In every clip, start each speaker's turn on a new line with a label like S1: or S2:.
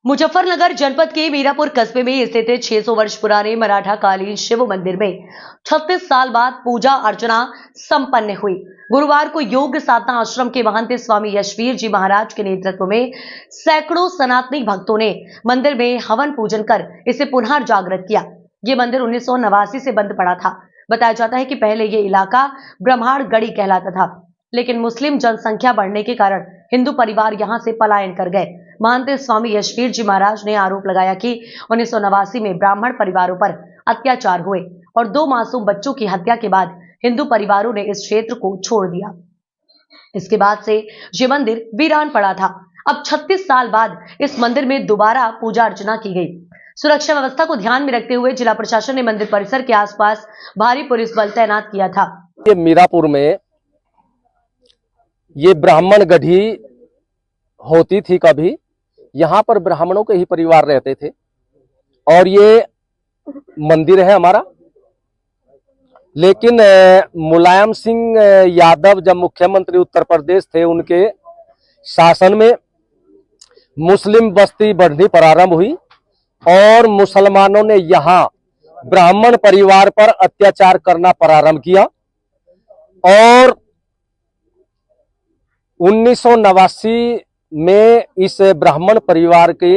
S1: मुजफ्फरनगर जनपद के मीरापुर कस्बे में स्थित 600 वर्ष पुराने मराठा कालीन शिव मंदिर में 36 साल बाद पूजा अर्चना संपन्न हुई। गुरुवार को योग साधना आश्रम के महंत स्वामी यशवीर जी महाराज के नेतृत्व में सैकड़ों सनातनी भक्तों ने मंदिर में हवन पूजन कर इसे पुनर्जागृत किया। ये मंदिर 1989 से बंद पड़ा था। बताया जाता है कि पहले ये इलाका ब्रह्माणगढ़ी कहलाता था, लेकिन मुस्लिम जनसंख्या बढ़ने के कारण हिंदू परिवार यहां से पलायन कर गए। महंत स्वामी यशवीर जी महाराज ने आरोप लगाया कि 1989 में ब्राह्मण परिवारों पर अत्याचार हुए और 2 मासूम बच्चों की हत्या के बाद हिंदू परिवारों ने इस क्षेत्र को छोड़ दिया। इसके बाद से ये मंदिर वीरान पड़ा था। अब 36 साल बाद इस मंदिर में दोबारा पूजा अर्चना की गई। सुरक्षा व्यवस्था को ध्यान में रखते हुए जिला प्रशासन ने मंदिर परिसर के आसपास भारी पुलिस बल तैनात किया था।
S2: ये मीरापुर में ये ब्राह्मण गढ़ी होती थी। कभी यहाँ पर ब्राह्मणों के ही परिवार रहते थे और ये मंदिर है हमारा। लेकिन मुलायम सिंह यादव जब मुख्यमंत्री उत्तर प्रदेश थे, उनके शासन में मुस्लिम बस्ती बढ़नी प्रारंभ हुई और मुसलमानों ने यहाँ ब्राह्मण परिवार पर अत्याचार करना प्रारंभ किया और 1989 में इस ब्राह्मण परिवार के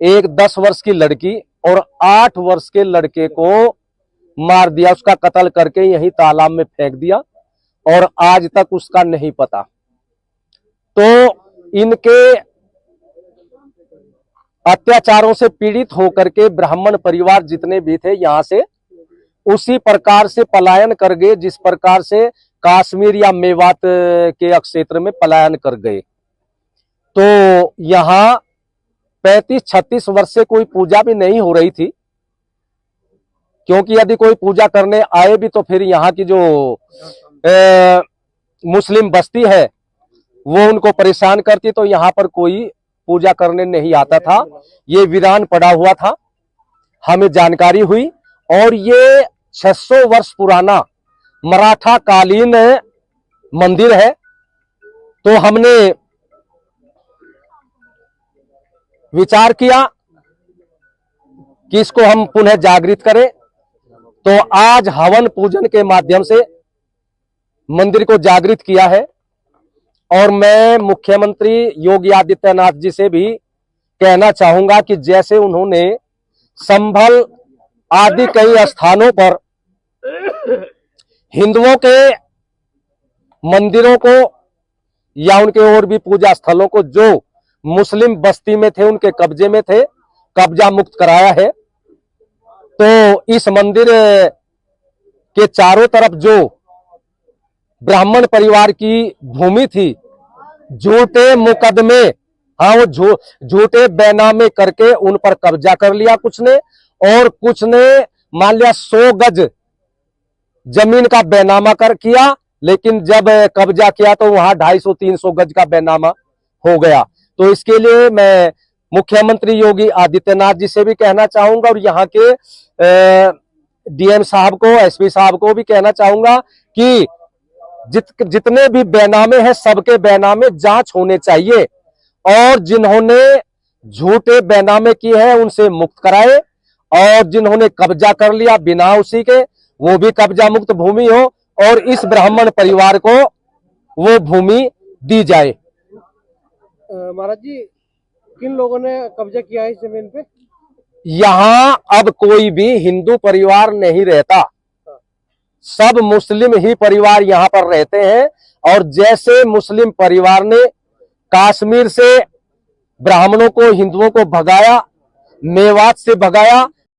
S2: एक 10 वर्ष की लड़की और 8 वर्ष के लड़के को मार दिया, उसका कत्ल करके यहीं तालाब में फेंक दिया और आज तक उसका नहीं पता। तो इनके अत्याचारों से पीड़ित होकर के ब्राह्मण परिवार जितने भी थे यहाँ से उसी प्रकार से पलायन कर गए, जिस प्रकार से कश्मीर या मेवात के क्षेत्र में पलायन कर गए। तो यहाँ 35-36 वर्ष से कोई पूजा भी नहीं हो रही थी, क्योंकि यदि कोई पूजा करने आए भी तो फिर यहाँ की जो मुस्लिम बस्ती है वो उनको परेशान करती, तो यहाँ पर कोई पूजा करने नहीं आता था। ये वीरान पड़ा हुआ था, हमें जानकारी हुई और ये 600 वर्ष पुराना मराठा कालीन मंदिर है। तो हमने विचार किया कि इसको हम पुनः जागृत करें, तो आज हवन पूजन के माध्यम से मंदिर को जागृत किया है। और मैं मुख्यमंत्री योगी आदित्यनाथ जी से भी कहना चाहूंगा कि जैसे उन्होंने संभल आदि कई स्थानों पर हिंदुओं के मंदिरों को या उनके और भी पूजा स्थलों को जो मुस्लिम बस्ती में थे, उनके कब्जे में थे, कब्जा मुक्त कराया है, तो इस मंदिर के चारों तरफ जो ब्राह्मण परिवार की भूमि थी, झूठे मुकदमे, वो झूठे बैनामे करके उन पर कब्जा कर लिया कुछ ने, और कुछ ने मान लिया 100 गज जमीन का बैनामा किया, लेकिन जब कब्जा किया तो वहां 250-300 गज का बैनामा हो गया। तो इसके लिए मैं मुख्यमंत्री योगी आदित्यनाथ जी से भी कहना चाहूंगा और यहाँ के डीएम साहब को, एसपी साहब को भी कहना चाहूंगा कि जितने भी बैनामे हैं सबके बैनामे जांच होने चाहिए और जिन्होंने झूठे बैनामे किए हैं उनसे मुक्त कराए और जिन्होंने कब्जा कर लिया बिना उसी के, वो भी कब्जा मुक्त भूमि हो और इस ब्राह्मण परिवार को वो भूमि दी जाए।
S3: महाराज जी, किन लोगों ने कब्जा किया है इस जमीन पे?
S2: यहाँ अब कोई भी हिंदू परिवार नहीं रहता, सब मुस्लिम ही परिवार यहाँ पर रहते हैं। और जैसे मुस्लिम परिवार ने कश्मीर से ब्राह्मणों को, हिंदुओं को भगाया, मेवात से भगाया,